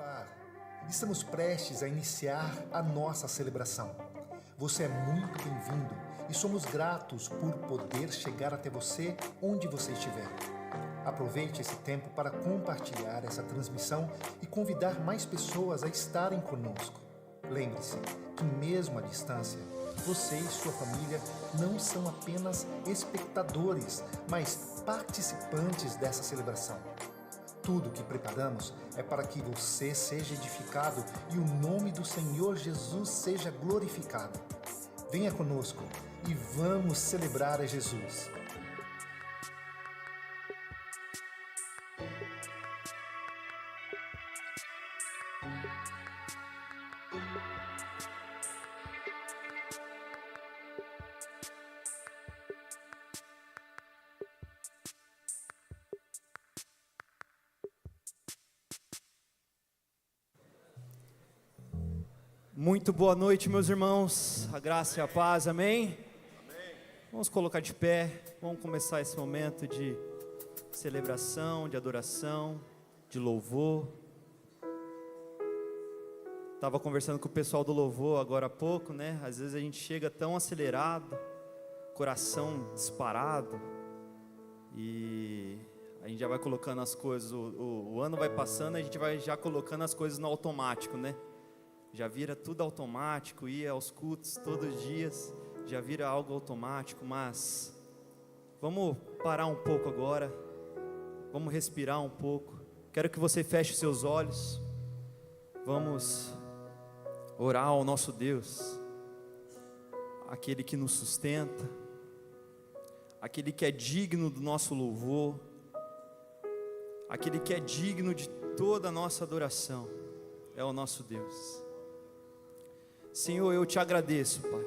abençoar. Estamos prestes a iniciar a nossa celebração. Você é muito bem-vindo e somos gratos por poder chegar até você onde você estiver. Aproveite esse tempo para compartilhar essa transmissão e convidar mais pessoas a estarem conosco. Lembre-se que mesmo à distância, você e sua família não são apenas espectadores, mas participantes dessa celebração. Tudo o que preparamos é para que você seja edificado e o nome do Senhor Jesus seja glorificado. Venha conosco e vamos celebrar a Jesus. Muito boa noite, meus irmãos, a graça e a paz, amém? Amém. Vamos colocar de pé, vamos começar esse momento de celebração, de adoração, de louvor. Estava conversando com o pessoal do louvor agora há pouco, né? Às vezes a gente chega tão acelerado, coração disparado, e a gente já vai colocando as coisas, o ano vai passando, a gente vai já colocando as coisas no automático, né? Já vira tudo automático, ir aos cultos todos os dias, já vira algo automático, mas vamos parar um pouco agora, vamos respirar um pouco. Quero que você feche seus olhos, vamos orar ao nosso Deus, aquele que nos sustenta, aquele que é digno do nosso louvor, aquele que é digno de toda a nossa adoração, é o nosso Deus. Senhor, eu te agradeço, Pai.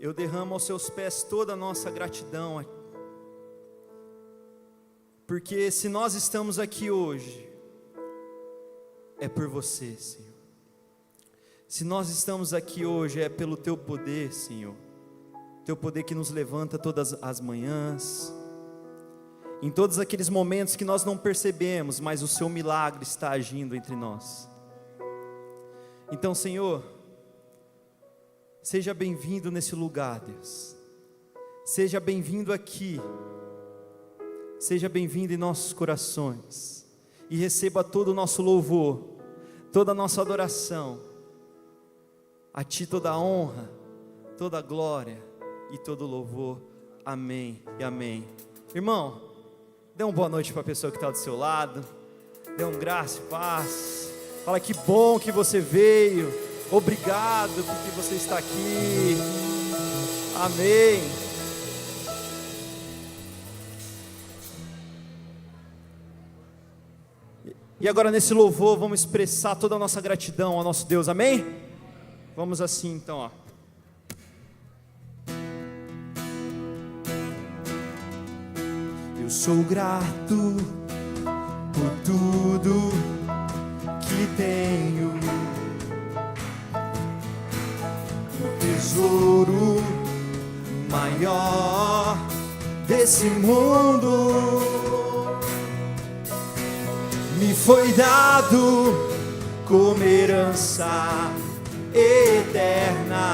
Eu derramo aos seus pés toda a nossa gratidão, porque se nós estamos aqui hoje, é por você, Senhor. Se nós estamos aqui hoje, é pelo teu poder, Senhor. Teu poder que nos levanta todas as manhãs, em todos aqueles momentos que nós não percebemos, mas o seu milagre está agindo entre nós. Então, Senhor, seja bem-vindo nesse lugar, Deus. Seja bem-vindo aqui. Seja bem-vindo em nossos corações. E receba todo o nosso louvor, toda a nossa adoração. A Ti toda a honra, toda a glória e todo o louvor. Amém e amém. Irmão, dê uma boa noite para a pessoa que está do seu lado. Dê um graça e paz. Fala que bom que você veio, obrigado porque você está aqui, amém. E agora nesse louvor vamos expressar toda a nossa gratidão ao nosso Deus, amém? Vamos assim então, ó. Eu sou grato por tudo que tenho, o tesouro maior desse mundo me foi dado como herança eterna,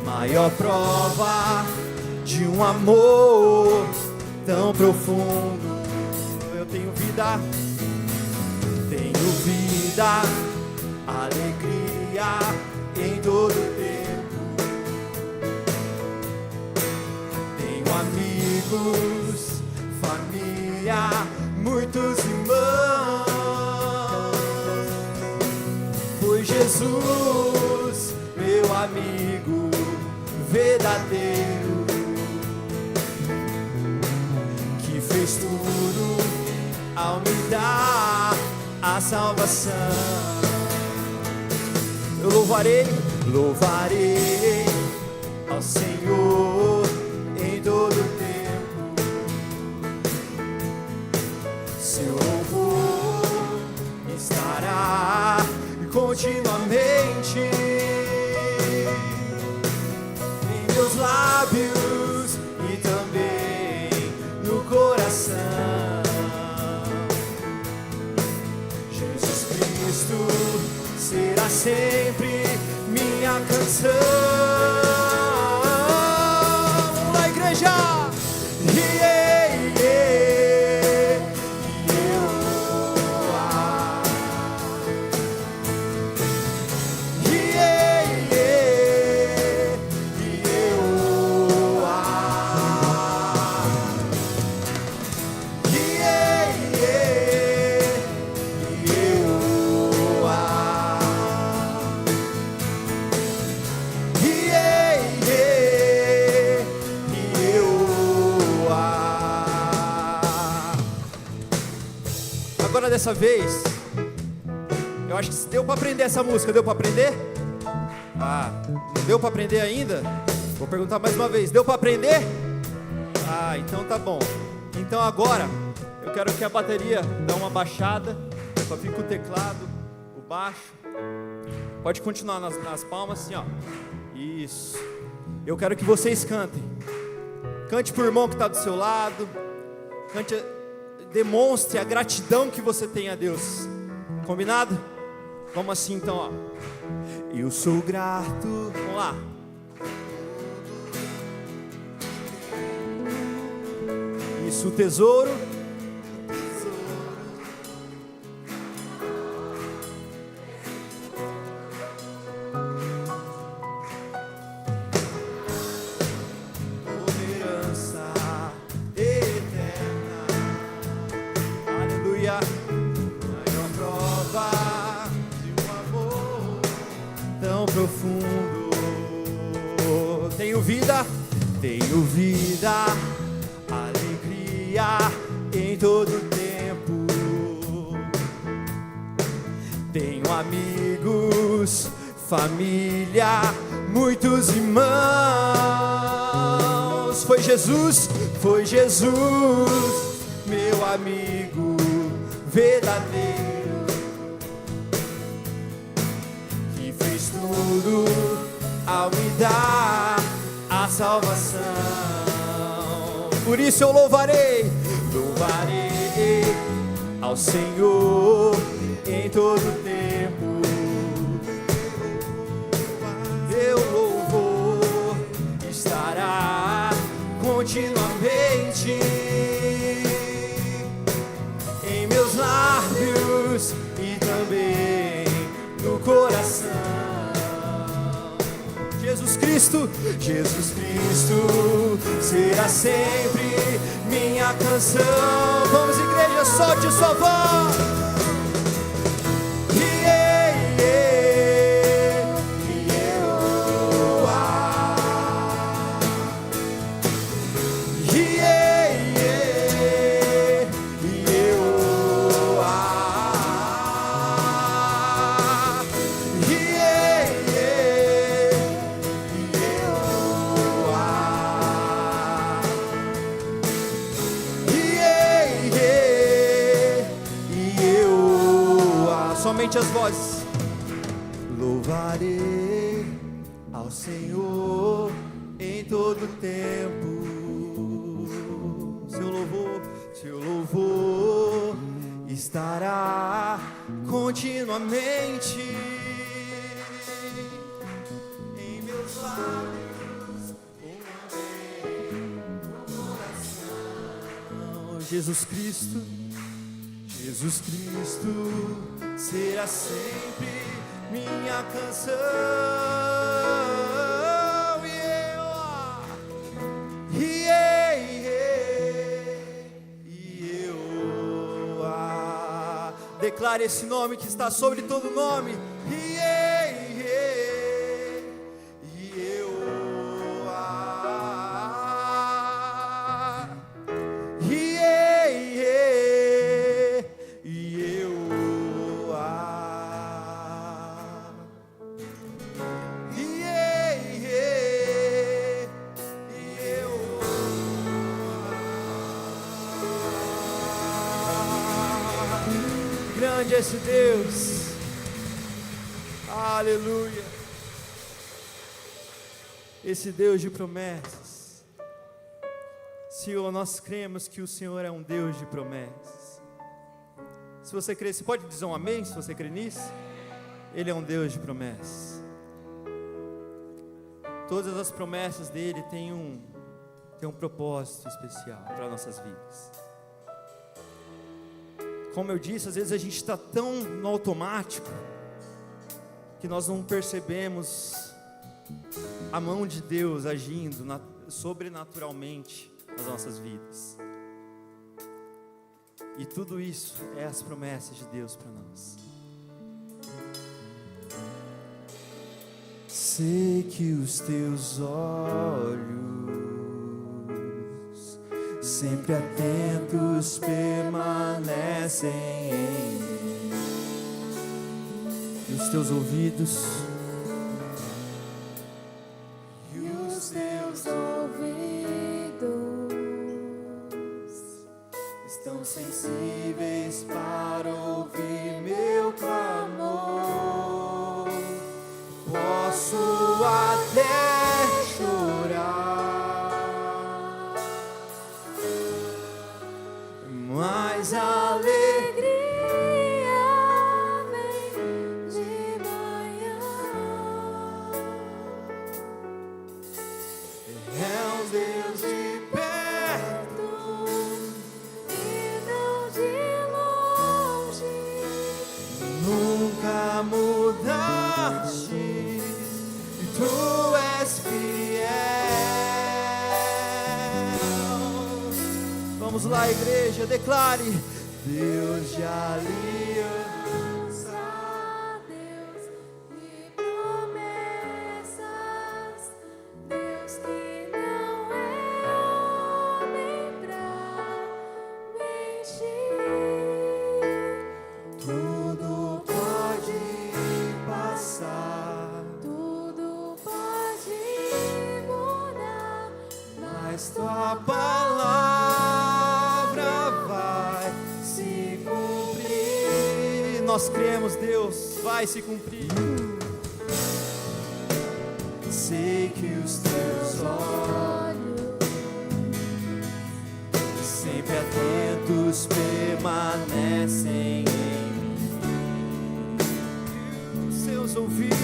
maior prova de um amor tão profundo. Eu tenho vida, alegria em todo tempo. Tenho amigos, família, muitos irmãos. Foi Jesus, meu amigo verdadeiro, que fez tudo ao me dar a salvação. Eu louvarei ao Senhor em todo tempo. Seu louvor estará continuamente em meus lábios e também no coração. canção. Vamos lá, igreja. Agora dessa vez, eu acho que deu para aprender essa música, deu para aprender? Ah, não deu para aprender ainda? Vou perguntar mais uma vez, deu para aprender? Ah, então tá bom. Então agora, eu quero que a bateria dê uma baixada, só fica o teclado, o baixo. Pode continuar nas palmas assim, ó. Isso. Eu quero que vocês cantem. Cante pro irmão que está do seu lado. Cante, demonstre a gratidão que você tem a Deus. Combinado? Vamos assim então, ó. Eu sou grato. Vamos lá. Isso, tesouro. Profundo, tenho vida, alegria em todo tempo. Tenho amigos, família, muitos irmãos. Foi Jesus, meu amigo verdadeiro. Tudo ao me dar a salvação. Por isso eu louvarei ao Senhor em todo tempo. Meu louvor estará continuamente em meus lábios e também no coração. Jesus Cristo será sempre minha canção. Vamos, igreja, solte sua voz. Somente as vozes. Louvarei ao Senhor em todo tempo. Seu louvor estará continuamente em meus lábios, no coração. Jesus Cristo será sempre minha canção. Declare esse nome que está sobre todo nome. Grande esse Deus, aleluia, esse Deus de promessas. Senhor, nós cremos que o Senhor é um Deus de promessas. Se você crê, você pode dizer um amém se você crê nisso? Ele é um Deus de promessas. Todas as promessas dele têm um propósito especial para nossas vidas. Como eu disse, às vezes a gente está tão no automático que nós não percebemos a mão de Deus agindo sobrenaturalmente nas nossas vidas. E tudo isso é as promessas de Deus para nós. Sei que os teus olhos, sempre atentos, permanecem em mim. E os teus ouvidos, estão sensíveis para ouvir meu clamor. Posso até chorar, mas a alegria vem de manhã. É o Deus de perto e não de longe. Nunca mudaste, tu és fiel. Vamos lá, igreja, declare: Deus de aliança, Deus de promessas, Deus que não é homem pra mentir. Tudo pode passar, mas tua palavra vai se cumprir. Nós cremos, Deus, vai se cumprir. Sei que os teus olhos, sempre atentos, permanecem em mim. E os seus ouvidos,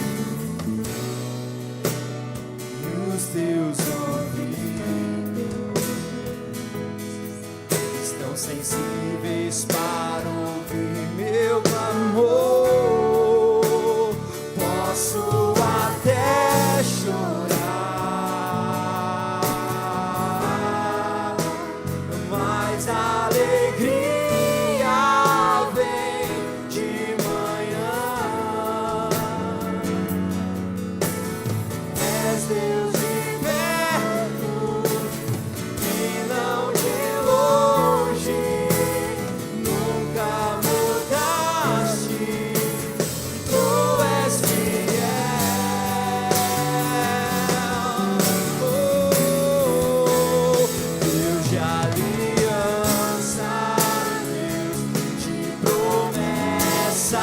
os teus ouvidos estão sensíveis para ouvir meu clamor. Posso até chorar, mas a alegria vem de manhã. És Deus de perto e não de longe. Nunca mudaste, tu és fiel. Oh, Deus de aliança, Deus de promessas,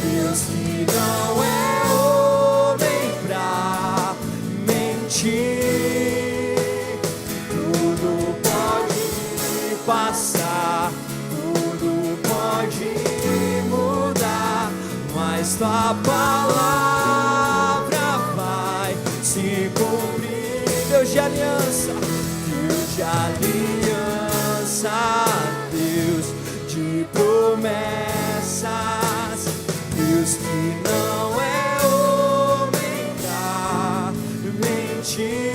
Deus que não é homem pra mentir. Tudo pode passar, tudo pode mudar, mas tua palavra vai se cumprir. Deus de aliança, Deus de aliança, Deus de promessas, Deus que não é homem pra mentir.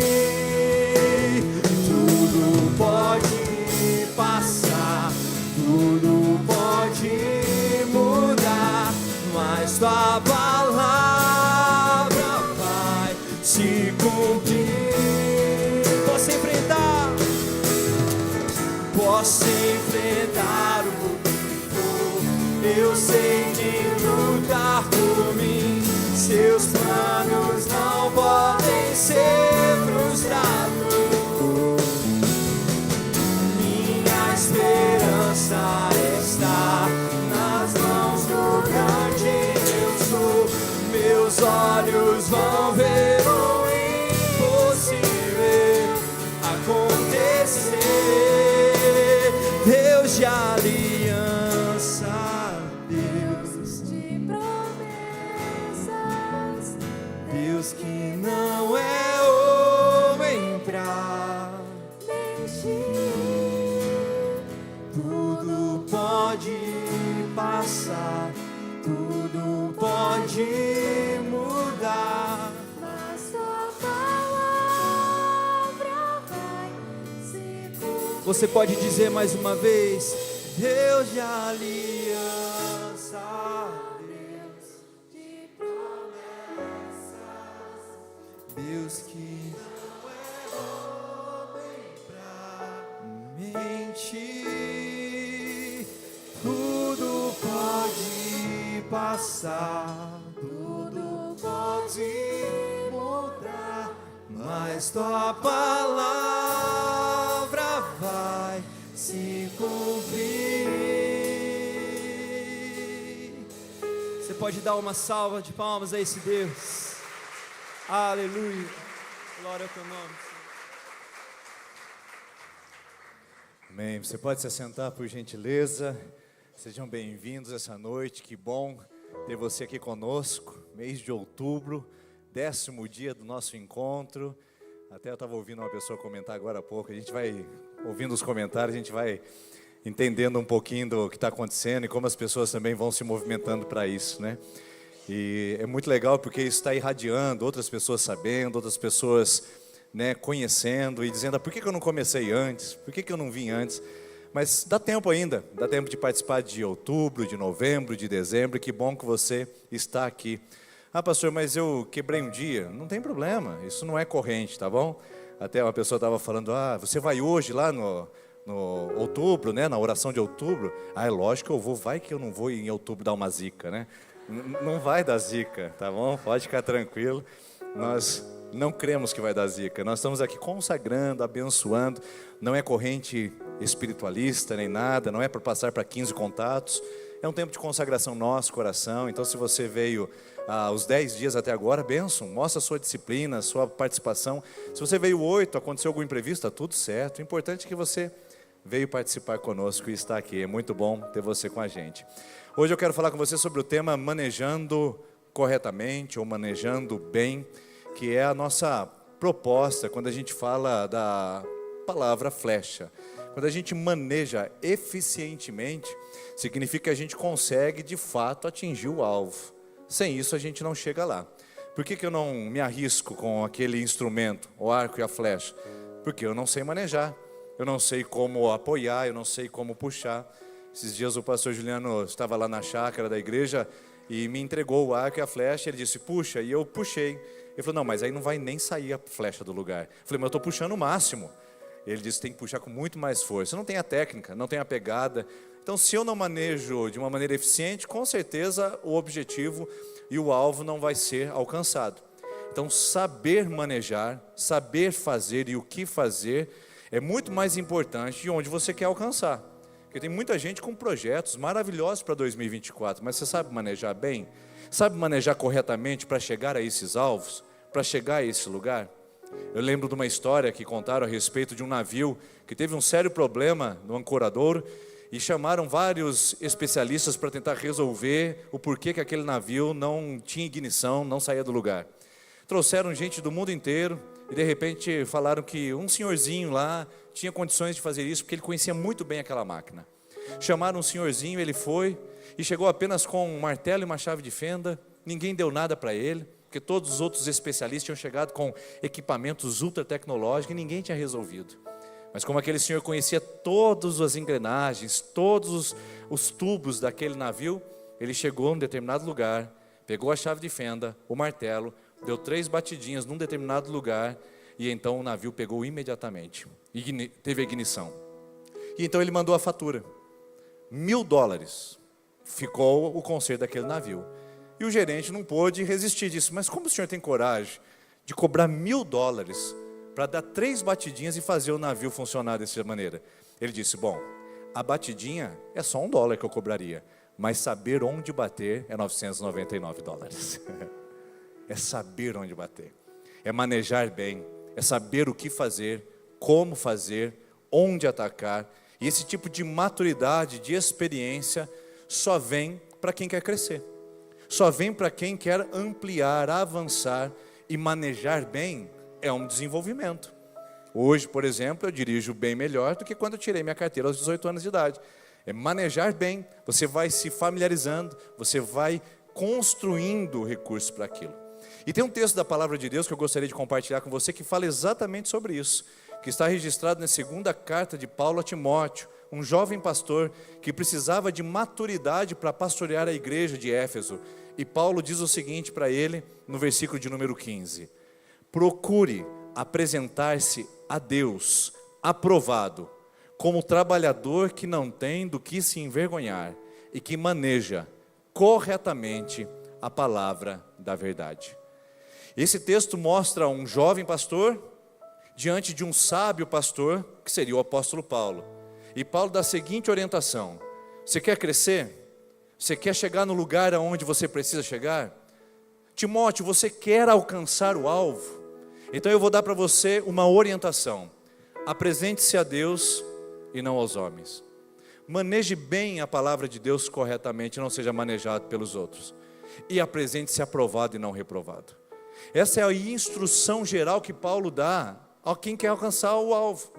Tudo pode passar, tudo pode mudar, mas tua palavra vai se cumprir. Posso enfrentar o que for, eu sei que lutar por mim. Seus planos não podem ser frustrados. Minha esperança está nas mãos do grande eu sou. Meus olhos vão ver o impossível acontecer. Deus de aliança, Deus de promessas, Deus que não pode passar, tudo pode mudar. Mas tua palavra vai se cumprir. Você pode dizer mais uma vez: Deus de aliança, Deus de promessas, Deus que mente, tudo pode passar, tudo pode mudar, mas tua palavra vai se cumprir. Você pode dar uma salva de palmas a esse Deus. Aleluia. Glória ao teu nome, Senhor. Amém. Você pode se assentar, por gentileza. Sejam bem-vindos essa noite. Que bom ter você aqui conosco. Mês de outubro, 10º dia do nosso encontro. Até eu estava ouvindo uma pessoa comentar agora há pouco. A gente vai ouvindo os comentários, a gente vai entendendo um pouquinho do que está acontecendo e como as pessoas também vão se movimentando para isso, né? E é muito legal porque isso está irradiando, outras pessoas sabendo, outras pessoas, né, conhecendo e dizendo: por que eu não comecei antes? Por que eu não vim antes? Mas dá tempo ainda, dá tempo de participar de outubro, de novembro, de dezembro. Que bom que você está aqui. Ah, pastor, mas eu quebrei um dia. Não tem problema, isso não é corrente, tá bom? Até uma pessoa estava falando: você vai hoje lá no outubro, né, na oração de outubro? É lógico que eu vou, vai que eu não vou em outubro dar uma zica, né? Não vai dar zica, tá bom? Pode ficar tranquilo. Nós não cremos que vai dar zica. Nós estamos aqui consagrando, abençoando. Não é corrente espiritualista nem nada. Não é para passar para 15 contatos. É um tempo de consagração nosso coração. Então, se você veio os 10 dias até agora, bênção, mostra a sua disciplina, a sua participação. Se você veio 8, aconteceu algum imprevisto, está tudo certo. O importante é que você veio participar conosco e está aqui. É muito bom ter você com a gente. Hoje eu quero falar com você sobre o tema manejando corretamente ou manejando bem, que é a nossa proposta quando a gente fala da palavra flecha. Quando a gente maneja eficientemente, significa que a gente consegue de fato atingir o alvo. Sem isso a gente não chega lá. Por que eu não me arrisco com aquele instrumento, o arco e a flecha? Porque eu não sei manejar, eu não sei como apoiar, eu não sei como puxar. Esses dias o pastor Juliano estava lá na chácara da igreja e me entregou o arco e a flecha. Ele disse: puxa, e eu puxei. Ele falou: não, mas aí não vai nem sair a flecha do lugar. Eu falei: mas eu estou puxando o máximo. Ele disse: tem que puxar com muito mais força. Não tem a técnica, não tem a pegada. Então, se eu não manejo de uma maneira eficiente, com certeza o objetivo e o alvo não vai ser alcançado. Então, saber manejar, saber fazer e o que fazer é muito mais importante de onde você quer alcançar. Porque tem muita gente com projetos maravilhosos para 2024, mas você sabe manejar bem? Sabe manejar corretamente para chegar a esses alvos? Para chegar a esse lugar? Eu lembro de uma história que contaram a respeito de um navio que teve um sério problema no ancoradouro e chamaram vários especialistas para tentar resolver o porquê que aquele navio não tinha ignição, não saía do lugar. Trouxeram gente do mundo inteiro e de repente falaram que um senhorzinho lá tinha condições de fazer isso porque ele conhecia muito bem aquela máquina. Chamaram um senhorzinho, ele foi e chegou apenas com um martelo e uma chave de fenda. Ninguém deu nada para ele, porque todos os outros especialistas tinham chegado com equipamentos ultra tecnológicos e ninguém tinha resolvido. Mas como aquele senhor conhecia todas as engrenagens, todos os tubos daquele navio, ele chegou em um determinado lugar, pegou a chave de fenda, o martelo, deu 3 batidinhas num determinado lugar e então o navio pegou imediatamente. Teve a ignição. E então ele mandou a fatura. $1.000 ficou o conserto daquele navio. E o gerente não pôde resistir disso. Mas como o senhor tem coragem de cobrar $1.000 para dar 3 batidinhas e fazer o navio funcionar dessa maneira? Ele disse: bom, a batidinha é só $1 que eu cobraria, mas saber onde bater é $999. É saber onde bater, é manejar bem, é saber o que fazer, como fazer, onde atacar. E esse tipo de maturidade, de experiência, só vem para quem quer crescer. Só vem para quem quer ampliar, avançar, e manejar bem é um desenvolvimento. Hoje, por exemplo, eu dirijo bem melhor do que quando eu tirei minha carteira aos 18 anos de idade. É manejar bem, você vai se familiarizando, você vai construindo recursos para aquilo. E tem um texto da palavra de Deus que eu gostaria de compartilhar com você que fala exatamente sobre isso, que está registrado na segunda carta de Paulo a Timóteo, um jovem pastor que precisava de maturidade para pastorear a igreja de Éfeso. E Paulo diz o seguinte para ele, no versículo de número 15: procure apresentar-se a Deus aprovado, como trabalhador que não tem do que se envergonhar e que maneja corretamente a palavra da verdade. Esse texto mostra um jovem pastor diante de um sábio pastor, que seria o apóstolo Paulo. E Paulo dá a seguinte orientação: você quer crescer? Você quer chegar no lugar aonde você precisa chegar? Timóteo, você quer alcançar o alvo? Então eu vou dar para você uma orientação: apresente-se a Deus e não aos homens. Maneje bem a palavra de Deus corretamente, não seja manejado pelos outros. E apresente-se aprovado e não reprovado. Essa é a instrução geral que Paulo dá a quem quer alcançar o alvo.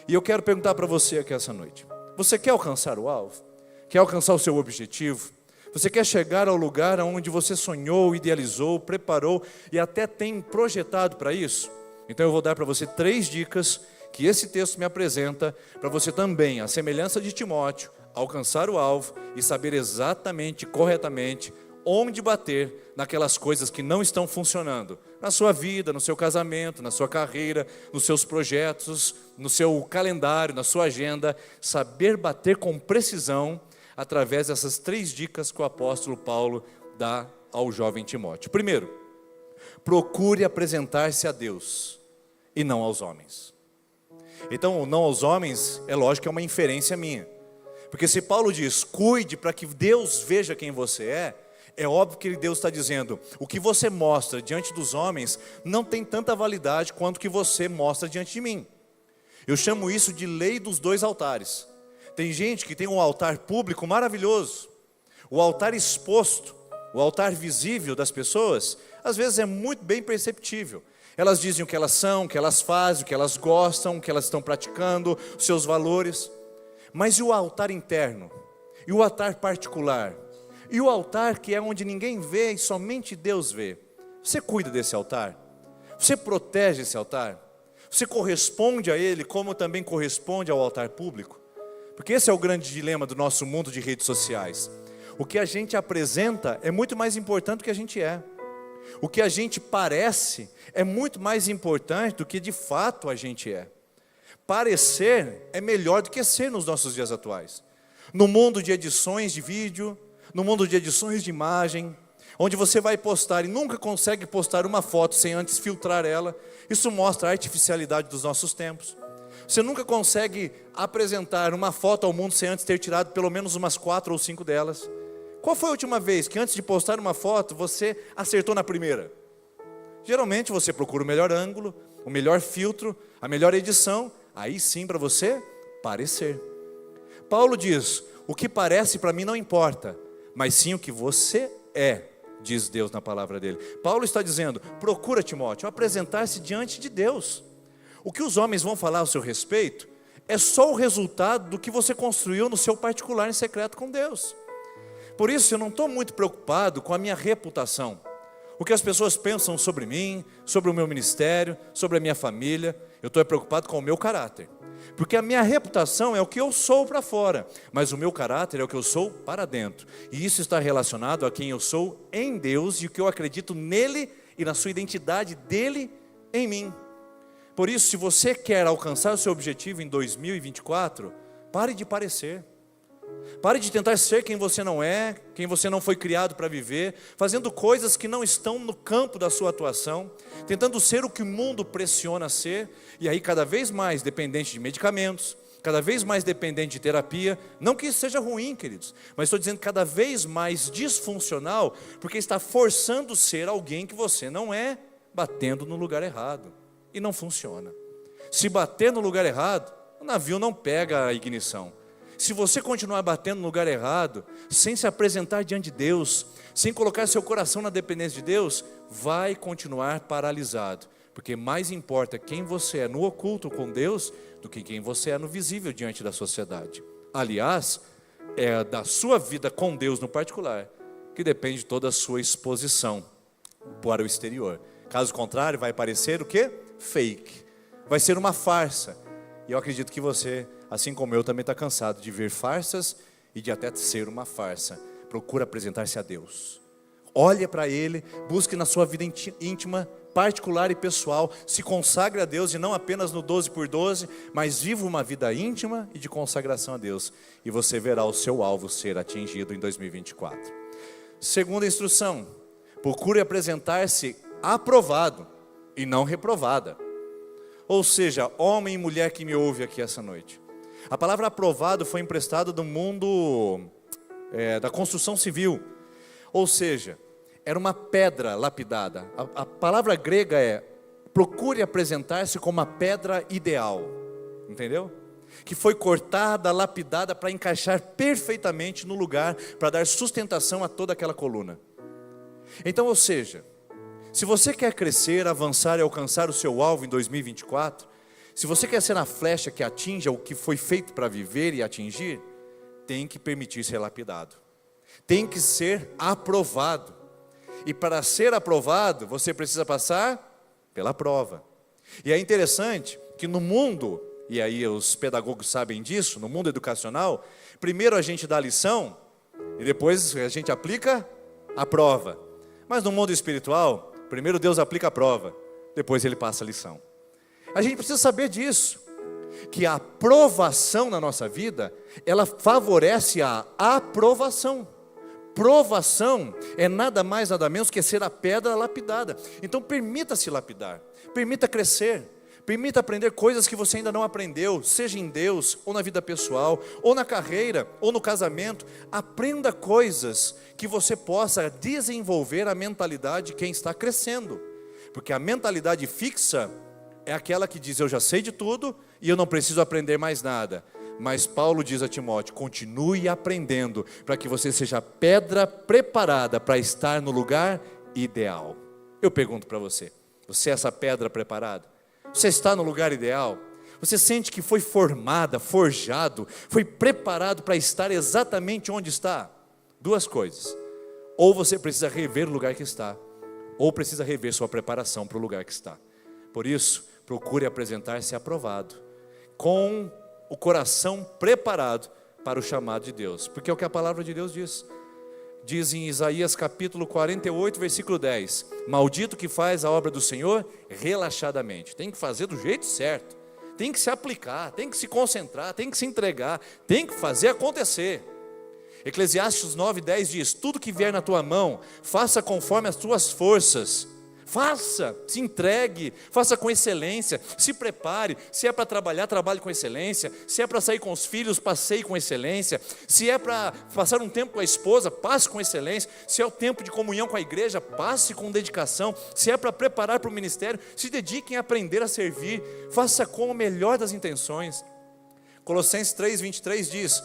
E eu quero perguntar para você aqui essa noite: você quer alcançar o alvo? Quer alcançar o seu objetivo? Você quer chegar ao lugar onde você sonhou, idealizou, preparou e até tem projetado para isso? Então eu vou dar para você 3 dicas que esse texto me apresenta, para você também, à semelhança de Timóteo, alcançar o alvo e saber exatamente, corretamente, onde bater naquelas coisas que não estão funcionando, na sua vida, no seu casamento, na sua carreira, nos seus projetos, no seu calendário, na sua agenda, saber bater com precisão, através dessas 3 dicas que o apóstolo Paulo dá ao jovem Timóteo. Primeiro, procure apresentar-se a Deus e não aos homens. Então, o não aos homens, é lógico que é uma inferência minha. Porque se Paulo diz, cuide para que Deus veja quem você é óbvio que Deus está dizendo, o que você mostra diante dos homens não tem tanta validade quanto o que você mostra diante de mim. Eu chamo isso de lei dos 2 altares. Tem gente que tem um altar público maravilhoso, o altar exposto, o altar visível das pessoas, às vezes é muito bem perceptível. Elas dizem o que elas são, o que elas fazem, o que elas gostam, o que elas estão praticando, os seus valores. Mas e o altar interno? E o altar particular? E o altar que é onde ninguém vê e somente Deus vê? Você cuida desse altar? Você protege esse altar? Você corresponde a ele como também corresponde ao altar público? Porque esse é o grande dilema do nosso mundo de redes sociais. O que a gente apresenta é muito mais importante do que a gente é. O que a gente parece é muito mais importante do que de fato a gente é. Parecer é melhor do que ser nos nossos dias atuais. No mundo de edições de vídeo, no mundo de edições de imagem, onde você vai postar e nunca consegue postar uma foto sem antes filtrar ela, isso mostra a artificialidade dos nossos tempos. Você nunca consegue apresentar uma foto ao mundo sem antes ter tirado pelo menos umas 4 ou 5 delas. Qual foi a última vez que antes de postar uma foto, você acertou na primeira? Geralmente você procura o melhor ângulo, o melhor filtro, a melhor edição, aí sim para você parecer. Paulo diz, o que parece para mim não importa, mas sim o que você é, diz Deus na palavra dele. Paulo está dizendo, procura Timóteo, apresentar-se diante de Deus. O que os homens vão falar ao seu respeito é só o resultado do que você construiu no seu particular em secreto com Deus. Por isso eu não estou muito preocupado com a minha reputação. O que as pessoas pensam sobre mim, sobre o meu ministério, sobre a minha família. Eu estou preocupado com o meu caráter. Porque a minha reputação é o que eu sou para fora, mas o meu caráter é o que eu sou para dentro. E isso está relacionado a quem eu sou em Deus e o que eu acredito nele e na sua identidade dele em mim. Por isso, se você quer alcançar o seu objetivo em 2024, pare de parecer. Pare de tentar ser quem você não é, quem você não foi criado para viver, fazendo coisas que não estão no campo da sua atuação, tentando ser o que o mundo pressiona ser, e aí cada vez mais dependente de medicamentos, cada vez mais dependente de terapia. Não que isso seja ruim, queridos, mas estou dizendo cada vez mais disfuncional, porque está forçando ser alguém que você não é, batendo no lugar errado. E não funciona. Se bater no lugar errado, o navio não pega a ignição. Se você continuar batendo no lugar errado, sem se apresentar diante de Deus, sem colocar seu coração na dependência de Deus, vai continuar paralisado. Porque mais importa quem você é no oculto com Deus, do que quem você é no visível diante da sociedade. Aliás, é da sua vida com Deus no particular que depende toda a sua exposição para o exterior. Caso contrário, vai parecer o quê? Fake. Vai ser uma farsa. E eu acredito que você, assim como eu, também está cansado de ver farsas e de até ser uma farsa. Procura apresentar-se a Deus. Olhe para Ele, busque na sua vida íntima, particular e pessoal, se consagre a Deus, e não apenas no 12x12, mas viva uma vida íntima e de consagração a Deus, e você verá o seu alvo ser atingido em 2024. Segunda instrução: procure apresentar-se aprovado e não reprovada. Ou seja, homem e mulher que me ouve aqui essa noite, a palavra aprovado foi emprestada do mundo da construção civil. Ou seja, era uma pedra lapidada. A palavra grega é: procure apresentar-se como uma pedra ideal. Entendeu? Que foi cortada, lapidada para encaixar perfeitamente no lugar, para dar sustentação a toda aquela coluna. Então, ou seja, se você quer crescer, avançar e alcançar o seu alvo em 2024, se você quer ser a flecha que atinja o que foi feito para viver e atingir, tem que permitir ser lapidado. Tem que ser aprovado. E para ser aprovado, você precisa passar pela prova. E é interessante que no mundo, e aí os pedagogos sabem disso, no mundo educacional, primeiro a gente dá a lição e depois a gente aplica a prova. Mas no mundo espiritual, primeiro Deus aplica a prova, depois Ele passa a lição. A gente precisa saber disso, que a aprovação na nossa vida, ela favorece a aprovação. Provação é nada mais, nada menos que ser a pedra lapidada. Então permita-se lapidar, permita crescer, permita aprender coisas que você ainda não aprendeu, seja em Deus, ou na vida pessoal, ou na carreira, ou no casamento. Aprenda coisas que você possa desenvolver a mentalidade de quem está crescendo. Porque a mentalidade fixa é aquela que diz: eu já sei de tudo e eu não preciso aprender mais nada. Mas Paulo diz a Timóteo: continue aprendendo, para que você seja pedra preparada para estar no lugar ideal. Eu pergunto para você: você é essa pedra preparada? Você está no lugar ideal? Você sente que foi formada, forjado, foi preparado para estar exatamente onde está? Duas coisas: ou você precisa rever o lugar que está, ou precisa rever sua preparação para o lugar que está. Por isso, procure apresentar-se aprovado, com o coração preparado para o chamado de Deus, porque é o que a palavra de Deus diz. Diz em Isaías capítulo 48, versículo 10: maldito que faz a obra do Senhor relaxadamente. Tem que fazer do jeito certo, tem que se aplicar, tem que se concentrar, tem que se entregar, tem que fazer acontecer. Eclesiastes 9:10 diz: tudo que vier na tua mão, faça conforme as tuas forças. Faça, se entregue, faça com excelência, se prepare. Se é para trabalhar, trabalhe com excelência. Se é para sair com os filhos, passeie com excelência. Se é para passar um tempo com a esposa, passe com excelência. Se é o tempo de comunhão com a igreja, passe com dedicação. Se é para preparar para o ministério, se dediquem a aprender a servir. Faça com o melhor das intenções. Colossenses 3:23 diz: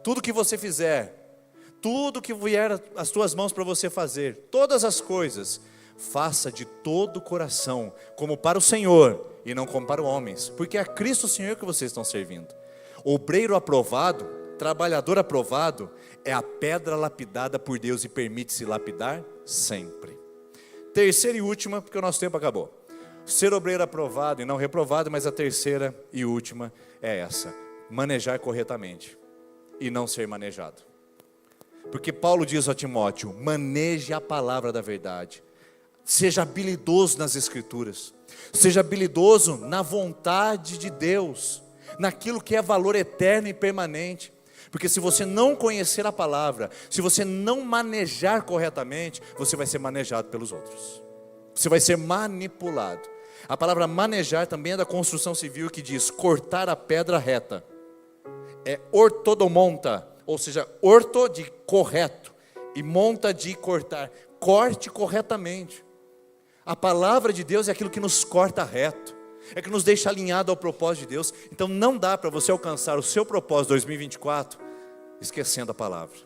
tudo que você fizer, tudo que vier às tuas mãos para você fazer, todas as coisas, faça de todo o coração, como para o Senhor e não como para os homens, porque é a Cristo Senhor que vocês estão servindo. Obreiro aprovado, trabalhador aprovado, é a pedra lapidada por Deus e permite-se lapidar sempre. Terceira e última, porque o nosso tempo acabou. Ser obreiro aprovado e não reprovado, mas a terceira e última é essa: manejar corretamente e não ser manejado. Porque Paulo diz a Timóteo: maneje a palavra da verdade. Seja habilidoso nas escrituras, seja habilidoso na vontade de Deus, naquilo que é valor eterno e permanente. Porque se você não conhecer a palavra, se você não manejar corretamente, você vai ser manejado pelos outros, você vai ser manipulado. A palavra manejar também é da construção civil, que diz cortar a pedra reta. É ortodomonta, ou seja, orto de correto e monta de cortar. Corte corretamente. A palavra de Deus é aquilo que nos corta reto, é que nos deixa alinhado ao propósito de Deus. Então não dá para você alcançar o seu propósito 2024 esquecendo a palavra,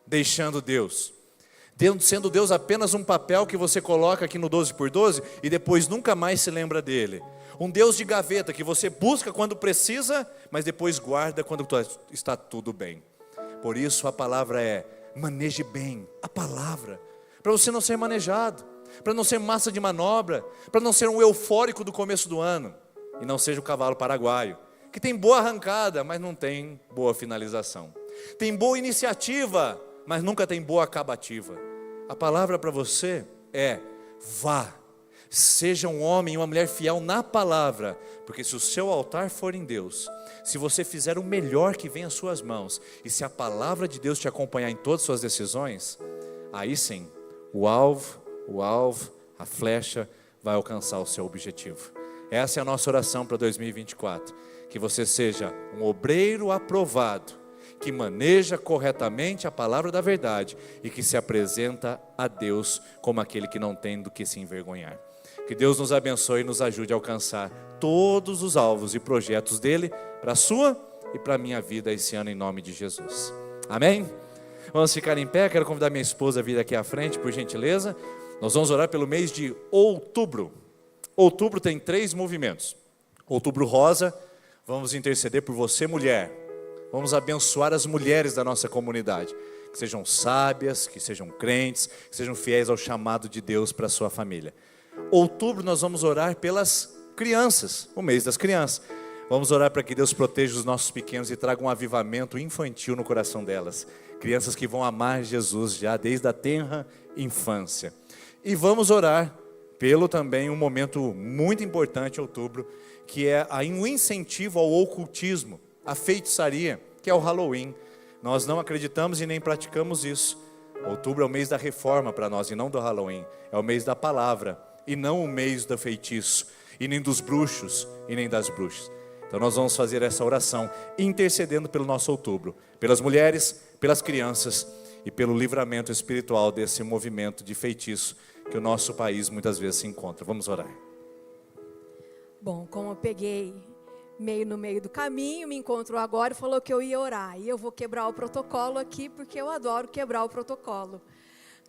deixando Deus, sendo Deus apenas um papel que você coloca aqui no 12x12 e depois nunca mais se lembra dele. Um Deus de gaveta que você busca quando precisa, mas depois guarda quando está tudo bem. Por isso a palavra é: maneje bem a palavra, para você não ser manejado, para não ser massa de manobra, para não ser um eufórico do começo do ano, e não seja o cavalo paraguaio, que tem boa arrancada, mas não tem boa finalização, tem boa iniciativa, mas nunca tem boa acabativa. A palavra para você é: vá, seja um homem e uma mulher fiel na palavra, porque se o seu altar for em Deus, se você fizer o melhor que vem às suas mãos, e se a palavra de Deus te acompanhar em todas as suas decisões, aí sim, o alvo, a flecha vai alcançar o seu objetivo. Essa é a nossa oração para 2024, que você seja um obreiro aprovado, que maneja corretamente a palavra da verdade e que se apresenta a Deus como aquele que não tem do que se envergonhar. Que Deus nos abençoe e nos ajude a alcançar todos os alvos e projetos dele para a sua e para a minha vida esse ano, em nome de Jesus. Amém? Vamos ficar em pé. Quero convidar minha esposa a vir aqui à frente, por gentileza. Nós vamos orar pelo mês de outubro. Outubro tem 3 movimentos. Outubro rosa, vamos interceder por você, mulher. Vamos abençoar as mulheres da nossa comunidade, que sejam sábias, que sejam crentes, que sejam fiéis ao chamado de Deus para a sua família. Outubro nós vamos orar pelas crianças, o mês das crianças. Vamos orar para que Deus proteja os nossos pequenos e traga um avivamento infantil no coração delas. Crianças que vão amar Jesus já desde a tenra infância. E vamos orar pelo também um momento muito importante, outubro, que é o incentivo ao ocultismo, a feitiçaria, que é o Halloween. Nós não acreditamos e nem praticamos isso. Outubro é o mês da reforma para nós e não do Halloween. É o mês da palavra e não o mês do feitiço, e nem dos bruxos e nem das bruxas. Então nós vamos fazer essa oração intercedendo pelo nosso outubro, pelas mulheres, pelas crianças e pelo livramento espiritual desse movimento de feitiço que o nosso país muitas vezes se encontra. Vamos orar. Bom, como eu peguei no meio do caminho, me encontrou agora e falou que eu ia orar. E eu vou quebrar o protocolo aqui, porque eu adoro quebrar o protocolo.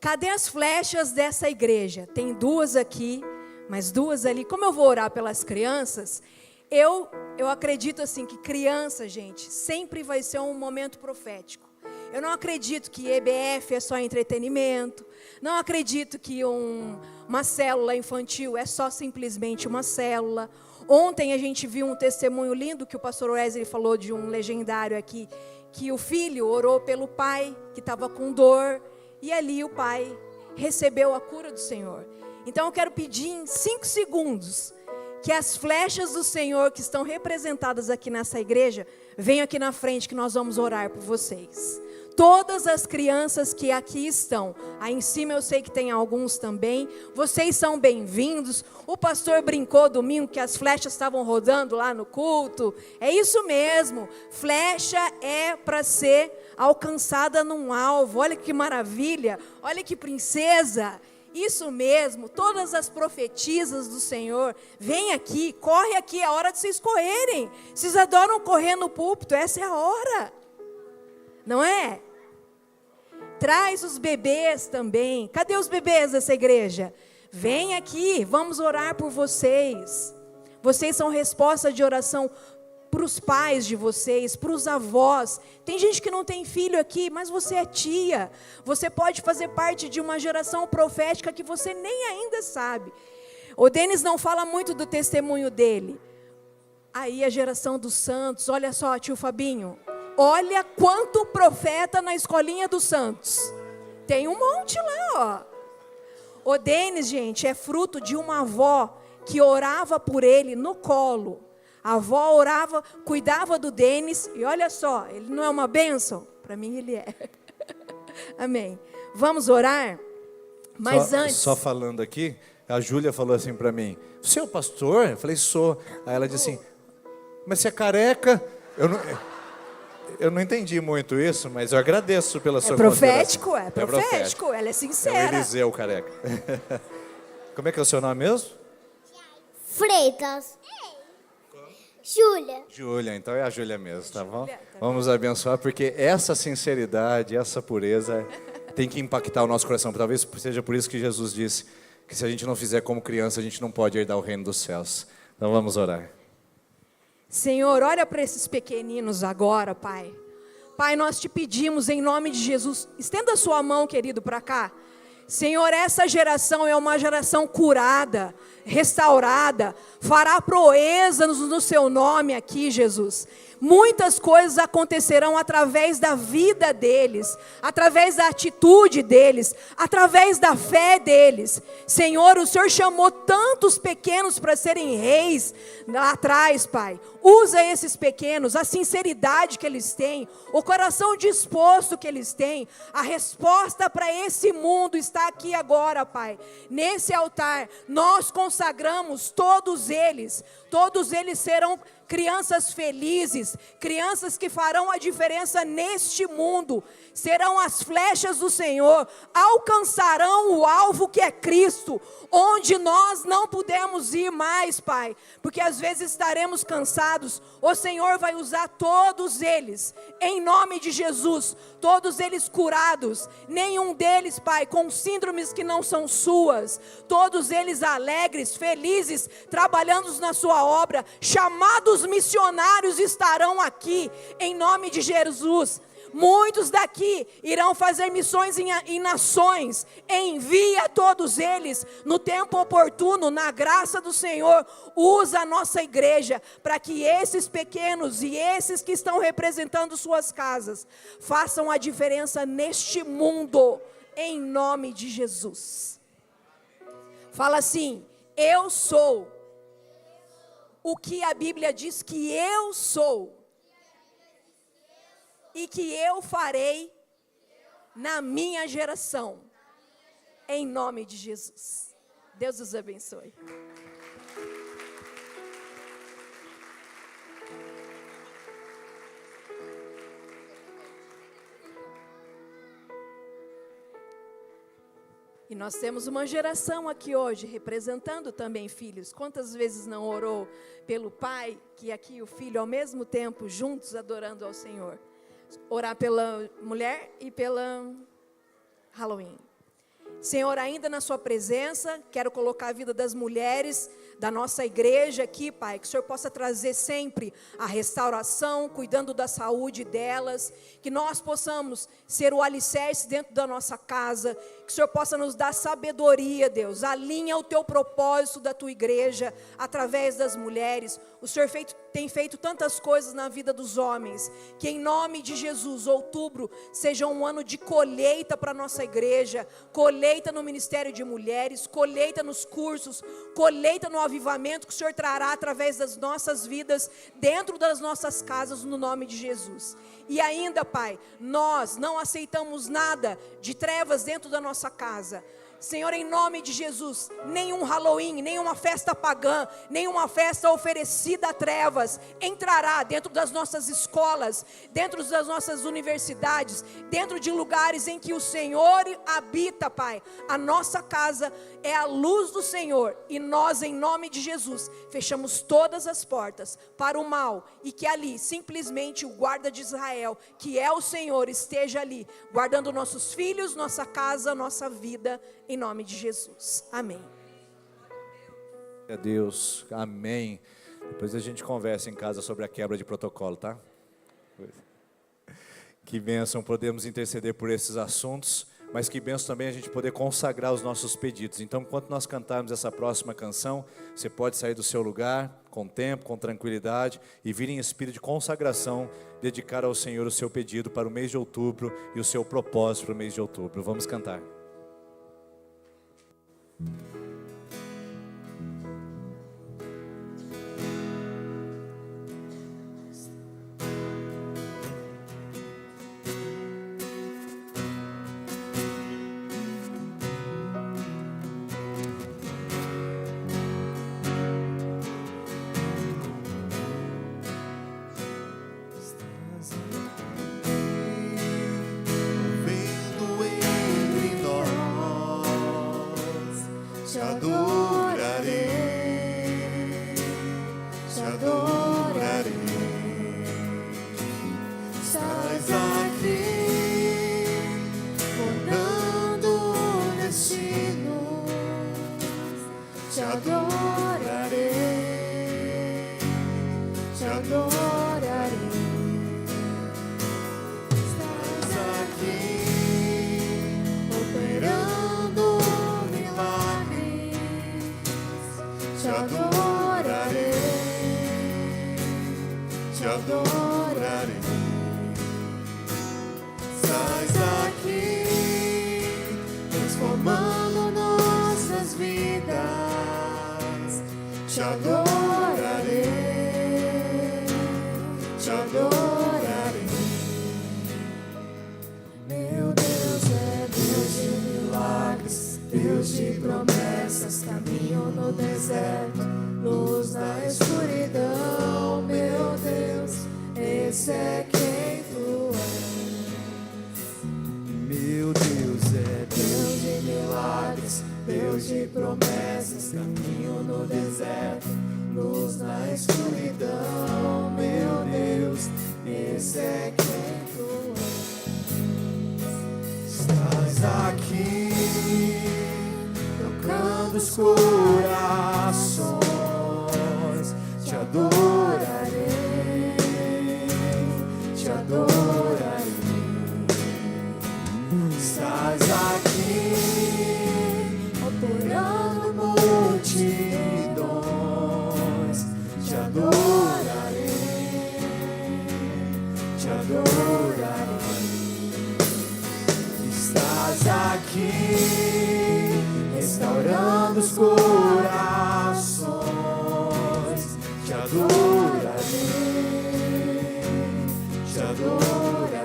Cadê as flechas dessa igreja? Tem 2 aqui, mas 2 ali. Como eu vou orar pelas crianças, eu acredito assim que criança, gente, sempre vai ser um momento profético. Eu não acredito que EBF é só entretenimento. Não acredito que uma célula infantil é só simplesmente uma célula. Ontem a gente viu um testemunho lindo que o pastor Wesley falou de um legendário aqui, que o filho orou pelo pai que estava com dor, e ali o pai recebeu a cura do Senhor. Então eu quero pedir em 5 segundos que as flechas do Senhor que estão representadas aqui nessa igreja venham aqui na frente, que nós vamos orar por vocês. Todas as crianças que aqui estão, aí em cima eu sei que tem alguns também, vocês são bem-vindos. O pastor brincou domingo que as flechas estavam rodando lá no culto. É isso mesmo, flecha é para ser alcançada num alvo. Olha que maravilha, olha que princesa. Isso mesmo, todas as profetisas do Senhor, vem aqui, corre aqui, é a hora de vocês correrem. Vocês adoram correr no púlpito, essa é a hora. Não é? Traz os bebês também. Cadê os bebês dessa igreja? Vem aqui, vamos orar por vocês. Vocês são resposta de oração para os pais de vocês, para os avós. Tem gente que não tem filho aqui, mas você é tia. Você pode fazer parte de uma geração profética que você nem ainda sabe. O Denis não fala muito do testemunho dele. Aí a geração dos santos, olha só, tio Fabinho. Olha quanto profeta na escolinha dos santos. Tem um monte lá, ó. O Denis, gente, é fruto de uma avó que orava por ele no colo. A avó orava, cuidava do Denis. E olha só, ele não é uma bênção? Para mim ele é. Amém. Vamos orar? Mas antes... Só falando aqui, a Júlia falou assim para mim: você é o pastor? Eu falei: sou. Aí ela disse assim: mas você é careca? Eu não entendi muito isso, mas eu agradeço pela sua profético, consideração. É profético, ela é É o sincera. Eliseu careca. Como é que é o seu nome mesmo? Freitas. Júlia. Júlia, então é a Júlia mesmo, tá bom? Vamos abençoar, porque essa sinceridade, essa pureza tem que impactar o nosso coração. Talvez seja por isso que Jesus disse que se a gente não fizer como criança, a gente não pode herdar o reino dos céus. Então vamos orar. Senhor, olha para esses pequeninos agora, Pai. Pai, nós te pedimos em nome de Jesus, estenda a sua mão, querido, para cá. Senhor, essa geração é uma geração curada, restaurada, fará proezas no seu nome aqui, Jesus. Muitas coisas acontecerão através da vida deles, através da atitude deles, através da fé deles. Senhor, o Senhor chamou tantos pequenos para serem reis lá atrás, Pai. Usa esses pequenos, a sinceridade que eles têm, o coração disposto que eles têm. A resposta para esse mundo está aqui agora, Pai. Nesse altar, nós consagramos todos eles serão crianças felizes, crianças que farão a diferença neste mundo, serão as flechas do Senhor, alcançarão o alvo que é Cristo, onde nós não podemos ir mais, Pai, porque às vezes estaremos cansados. O Senhor vai usar todos eles, em nome de Jesus, todos eles curados, nenhum deles, Pai, com síndromes que não são suas, todos eles alegres, felizes, trabalhando na sua obra, chamados missionários estarão aqui, em nome de Jesus. Muitos daqui irão fazer missões em nações. Envia todos eles no tempo oportuno, na graça do Senhor. Usa a nossa igreja para que esses pequenos e esses que estão representando suas casas façam a diferença neste mundo, em nome de Jesus. Fala assim: eu sou o que a Bíblia diz que eu sou. E que eu farei na minha geração. Em nome de Jesus. Deus os abençoe. E nós temos uma geração aqui hoje, representando também filhos. Quantas vezes não orou pelo pai, que aqui o filho ao mesmo tempo, juntos adorando ao Senhor? Orar pela mulher e pela Halloween. Senhor, ainda na sua presença, quero colocar a vida das mulheres da nossa igreja aqui, Pai, que o Senhor possa trazer sempre a restauração, cuidando da saúde delas, que nós possamos ser o alicerce dentro da nossa casa, que o Senhor possa nos dar sabedoria, Deus, alinha o teu propósito da tua igreja, através das mulheres. O Senhor tem feito tantas coisas na vida dos homens, que em nome de Jesus, outubro, seja um ano de colheita para a nossa igreja, colheita no ministério de mulheres, colheita nos cursos, colheita no avivamento que o Senhor trará através das nossas vidas, dentro das nossas casas, no nome de Jesus. E ainda, Pai, nós não aceitamos nada de trevas dentro da nossa casa. Senhor, em nome de Jesus, nenhum Halloween, nenhuma festa pagã, nenhuma festa oferecida a trevas entrará dentro das nossas escolas, dentro das nossas universidades, dentro de lugares em que o Senhor habita, Pai. A nossa casa é a luz do Senhor e nós, em nome de Jesus, fechamos todas as portas para o mal e que ali, simplesmente, o guarda de Israel, que é o Senhor, esteja ali, guardando nossos filhos, nossa casa, nossa vida, em nome de Jesus. Amém. A Deus, amém. Depois a gente conversa em casa sobre a quebra de protocolo, tá? Que bênção, podemos interceder por esses assuntos, mas que bênção também a gente poder consagrar os nossos pedidos. Então, enquanto nós cantarmos essa próxima canção, você pode sair do seu lugar, com tempo, com tranquilidade, e vir em espírito de consagração, dedicar ao Senhor o seu pedido para o mês de outubro e o seu propósito para o mês de outubro. Vamos cantar. Vendo entre nós transformando nossas vidas. Te adorarei, te adorarei. Meu Deus é Deus de milagres, Deus de promessas, caminho no deserto, luz na escuridão. Meu Deus, esse é quem tu és. Meu Deus é Deus de milagres, Deus de promessas, caminho no deserto, luz na escuridão. Meu Deus, esse é quem tu és. Estás aqui, tocando os corações. Te adorarei, te adorarei. Estás aqui, operando multidões. Te adorarei, te adorarei. Estás aqui, restaurando os corações. Te adorarei, te adorarei.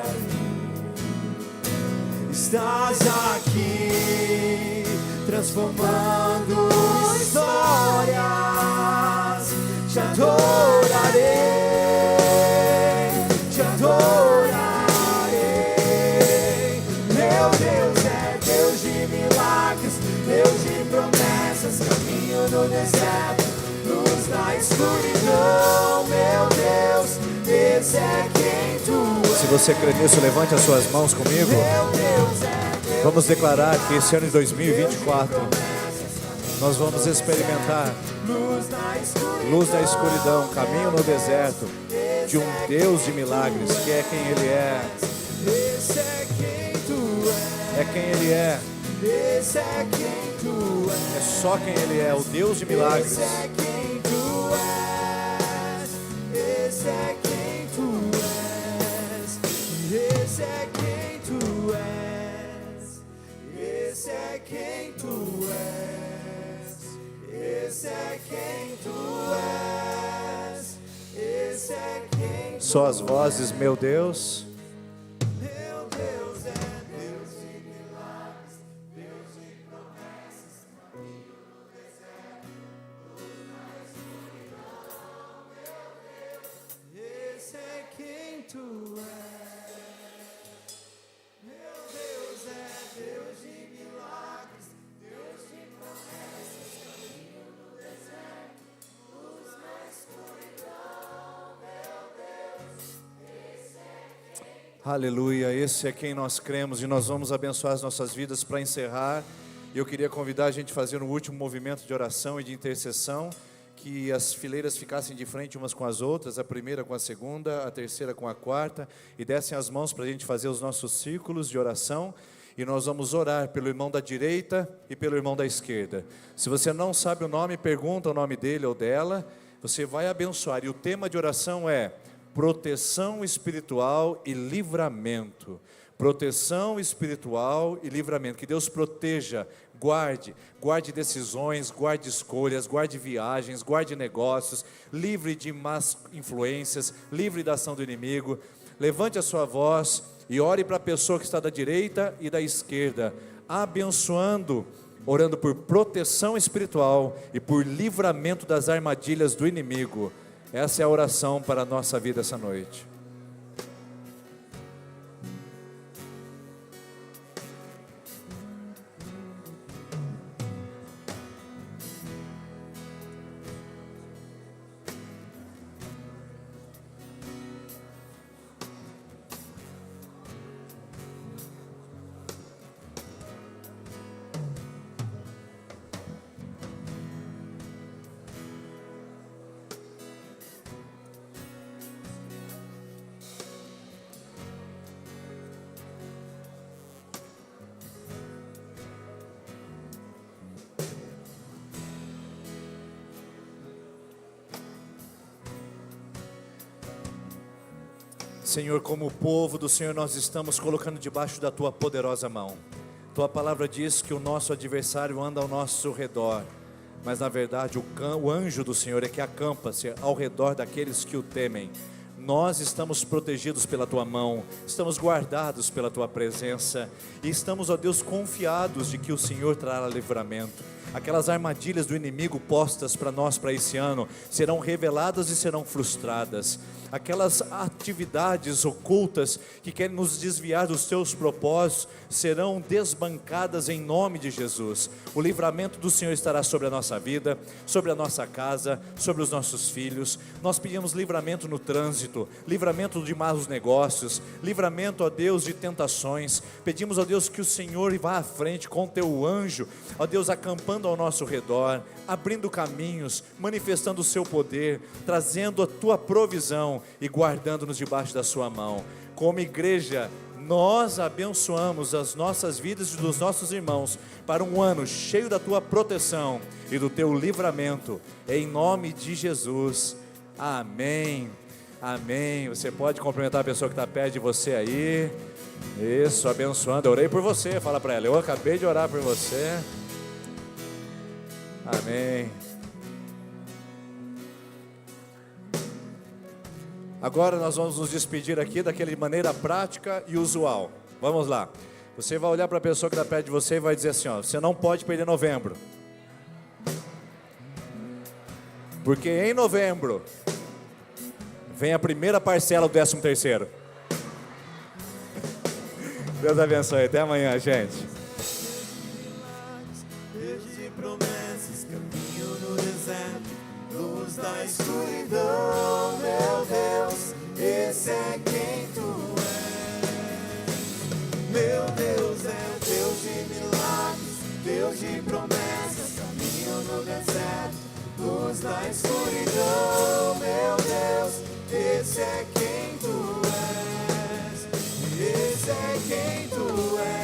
Estás aqui, transformando histórias. Te adorarei, te adorarei. Meu Deus é Deus de milagres, Deus de promessas, caminho no deserto, luz na escuridão. Meu Deus, esse é quem tu és. Se você crê nisso, levante as suas mãos comigo. Vamos declarar que esse ano de 2024 nós vamos experimentar luz na escuridão, caminho no deserto, de um Deus de milagres, que é quem Ele é. Esse é quem tu és. É quem Ele é. Esse é quem tu és. É só quem Ele é, o Deus de milagres. Esse é quem tu és. Esse é quem tu és. Esse é quem tu és. Esse é quem tu és. Esse é quem tu és. Esse é quem. Só as vozes, meu Deus. Meu Deus é Deus de milagres, Deus de promessas, caminho no deserto, luz na escuridão. Meu Deus, esse é quem tu és. Meu Deus é Deus de milagres, Deus de promessas, caminho no deserto, luz na escuridão. Meu Deus, esse é quem. Aleluia, esse é quem nós cremos e nós vamos abençoar as nossas vidas para encerrar. Eu queria convidar a gente a fazer um último movimento de oração e de intercessão, que as fileiras ficassem de frente umas com as outras, a primeira com a segunda, a terceira com a quarta, e dessem as mãos para a gente fazer os nossos círculos de oração, e nós vamos orar pelo irmão da direita e pelo irmão da esquerda. Se você não sabe o nome, pergunta o nome dele ou dela, você vai abençoar, e o tema de oração é proteção espiritual e livramento. Proteção espiritual e livramento. Que Deus proteja, guarde decisões, guarde escolhas, guarde viagens, guarde negócios, livre de más influências, livre da ação do inimigo. Levante a sua voz e ore para a pessoa que está da direita e da esquerda, abençoando, orando por proteção espiritual e por livramento das armadilhas do inimigo. Essa é a oração para a nossa vida essa noite. Senhor, como povo do Senhor, nós estamos colocando debaixo da Tua poderosa mão tua palavra diz que o nosso adversário anda ao nosso redor, mas na verdade o anjo do Senhor é que acampa-se ao redor daqueles que o temem. Nós estamos protegidos pela tua mão, estamos guardados pela tua presença e estamos, ó Deus, confiados de que o Senhor trará livramento. Aquelas armadilhas do inimigo postas para nós para esse ano serão reveladas e serão frustradas. Aquelas atividades ocultas que querem nos desviar dos teus propósitos serão desbancadas em nome de Jesus. O livramento do Senhor estará sobre a nossa vida, sobre a nossa casa, sobre os nossos filhos. Nós pedimos livramento no trânsito, livramento de maus negócios, livramento, ó Deus, de tentações. Pedimos, ó Deus, que o Senhor vá à frente com teu anjo, ó Deus, acampando ao nosso redor, abrindo caminhos, manifestando o seu poder, trazendo a tua provisão e guardando-nos debaixo da sua mão. Como igreja, nós abençoamos as nossas vidas e dos nossos irmãos para um ano cheio da tua proteção e do teu livramento, em nome de Jesus, amém, amém. Você pode cumprimentar a pessoa que está perto de você aí, isso, abençoando. Eu orei por você, fala para ela, eu acabei de orar por você, amém. Agora nós vamos nos despedir aqui daquela maneira prática e usual. Vamos lá. Você vai olhar para a pessoa que está perto de você e vai dizer assim, ó, você não pode perder novembro. Porque em novembro vem a primeira parcela do 13º. Deus abençoe. Até amanhã, gente. De promessas, caminho no deserto, luz da escuridão, meu Deus, esse é quem tu és. Meu Deus é o Deus de milagres, Deus de promessas, caminho no deserto, luz da escuridão, meu Deus, esse é quem tu és, esse é quem tu és.